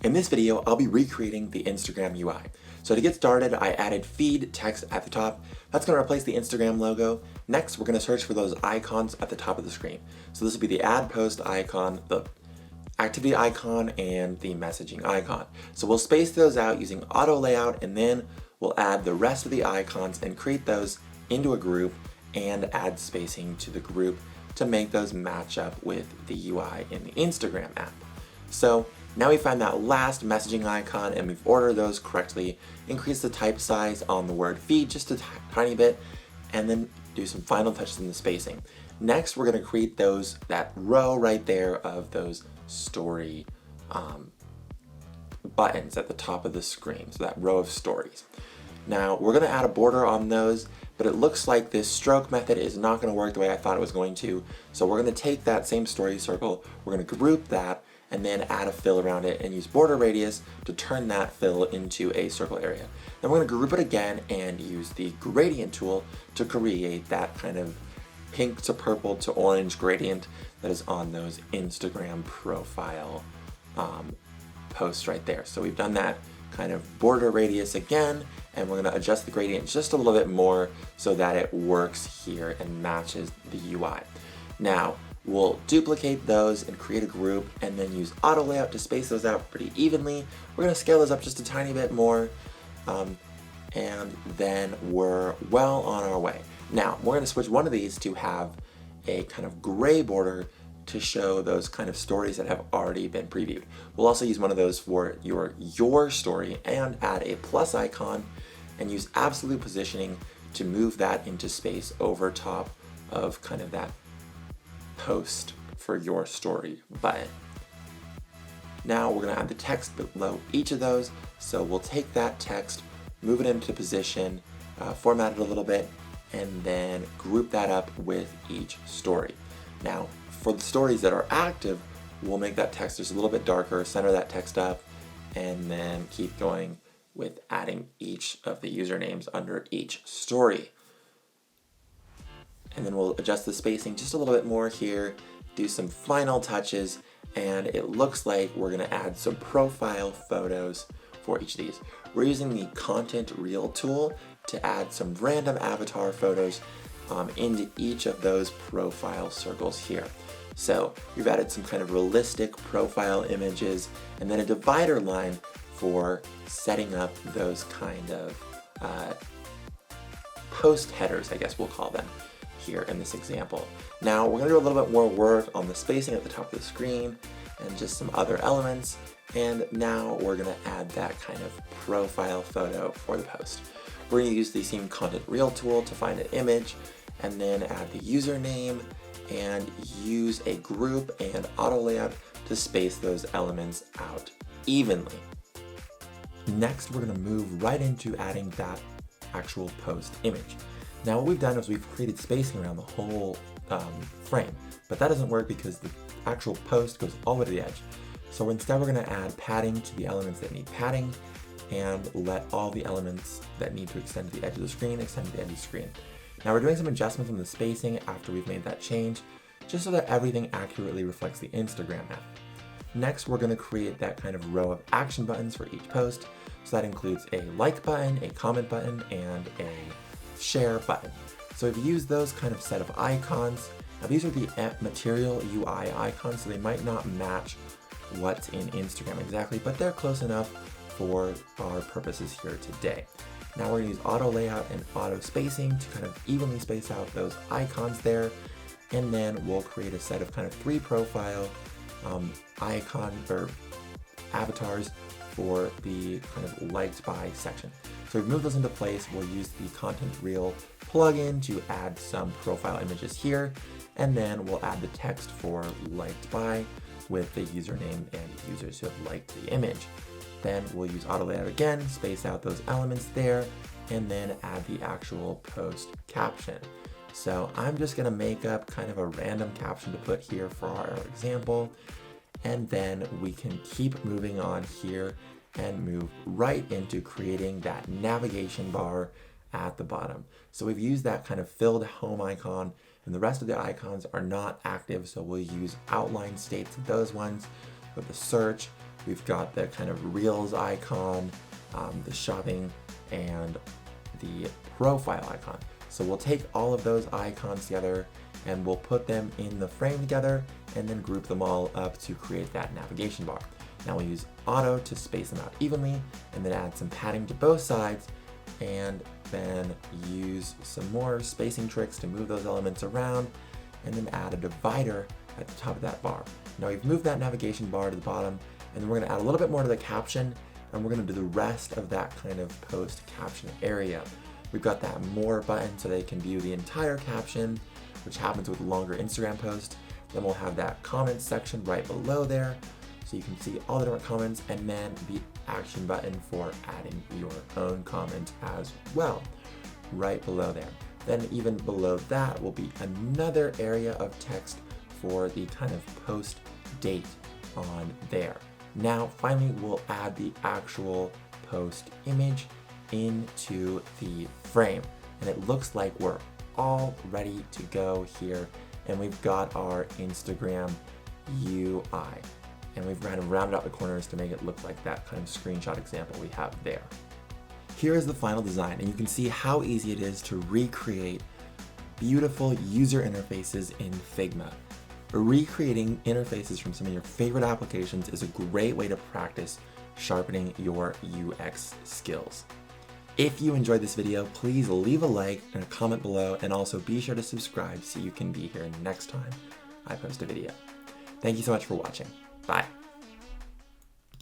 In this video, I'll be recreating the Instagram UI. So to get started, I added feed text at the top. That's going to replace the Instagram logo. Next, we're going to search for those icons at the top of the screen. So this will be the add post icon, the activity icon, and the messaging icon. So we'll space those out using auto layout, and then we'll add the rest of the icons and create those into a group and add spacing to the group to make those match up with the UI in the Instagram app. So now we find that last messaging icon and we've ordered those correctly, increase the type size on the word feed just a tiny bit, and then do some final touches in the spacing. Next, we're going to create that row right there of those story buttons at the top of the screen, so that row of stories. Now we're going to add a border on those, but it looks like this stroke method is not going to work the way I thought it was going to. So we're going to take that same story circle, we're going to group that, and then add a fill around it and use border radius to turn that fill into a circle area. Then we're going to group it again and use the gradient tool to create that kind of pink to purple to orange gradient that is on those Instagram profile posts right there. So we've done that kind of border radius again, and we're going to adjust the gradient just a little bit more so that it works here and matches the UI. Now we'll duplicate those and create a group and then use auto layout to space those out pretty evenly. We're going to scale those up just a tiny bit more, and then we're well on our way. Now we're going to switch one of these to have a kind of gray border to show those kind of stories that have already been previewed. We'll also use one of those for your story and add a plus icon and use absolute positioning to move that into space over top of kind of that post for your story button. Now we're going to add the text below each of those. So we'll take that text, move it into position, format it a little bit, and then group that up with each story. Now for the stories that are active, we'll make that text just a little bit darker, center that text up, and then keep going with adding each of the usernames under each story. And then we'll adjust the spacing just a little bit more here, do some final touches, and it looks like we're going to add some profile photos for each of these. We're using the content reel tool to add some random avatar photos into each of those profile circles here. So we've added some kind of realistic profile images and then a divider line for setting up those kind of post headers, I guess we'll call them, here in this example. Now we're going to do a little bit more work on the spacing at the top of the screen and just some other elements, and now we're going to add that kind of profile photo for the post. We're going to use the same content reel tool to find an image and then add the username and use a group and auto layout to space those elements out evenly. Next, we're going to move right into adding that actual post image. Now what we've done is we've created spacing around the whole frame, but that doesn't work because the actual post goes all the way to the edge. So instead we're going to add padding to the elements that need padding and let all the elements that need to extend to the edge of the screen extend to the edge of the screen. Now we're doing some adjustments in the spacing after we've made that change, just so that everything accurately reflects the Instagram app. Next, we're going to create that kind of row of action buttons for each post. So that includes a like button, a comment button, and a share button. So we've used those kind of set of icons. Now these are the material UI icons, so they might not match what's in Instagram exactly, but they're close enough for our purposes here today. Now we're going to use auto layout and auto spacing to kind of evenly space out those icons there, and then we'll create a set of kind of 3 profile icon or avatars for the kind of liked by section. So we've moved those into place. We'll use the content reel plugin to add some profile images here, and then we'll add the text for liked by with the username and users who have liked the image. Then we'll use auto layout again, space out those elements there, and then add the actual post caption. So I'm just gonna make up kind of a random caption to put here for our example, and then we can keep moving on here and move right into creating that navigation bar at the bottom. So we've used that kind of filled home icon, and the rest of the icons are not active, so we'll use outline states of those ones with the search, We've got the kind of Reels icon, the shopping, and the profile icon. So we'll take all of those icons together and we'll put them in the frame together and then group them all up to create that navigation bar. Now we'll use auto to space them out evenly and then add some padding to both sides, and then use some more spacing tricks to move those elements around, and then add a divider at the top of that bar. Now we've moved that navigation bar to the bottom, and then we're gonna add a little bit more to the caption, and we're gonna do the rest of that kind of post caption area. We've got that more button so they can view the entire caption, which happens with longer Instagram posts. Then we'll have that comments section right below there, so you can see all the different comments, and then the action button for adding your own comment as well, right below there. Then even below that will be another area of text for the kind of post date on there. Now, finally, we'll add the actual post image into the frame. And it looks like we're all ready to go here. And we've got our Instagram UI. And we've kind of rounded out the corners to make it look like that kind of screenshot example we have there. Here is the final design, and you can see how easy it is to recreate beautiful user interfaces in Figma. Recreating interfaces from some of your favorite applications is a great way to practice sharpening your UX skills. If you enjoyed this video, please leave a like and a comment below, and also be sure to subscribe so you can be here next time I post a video. Thank you so much for watching. Bye.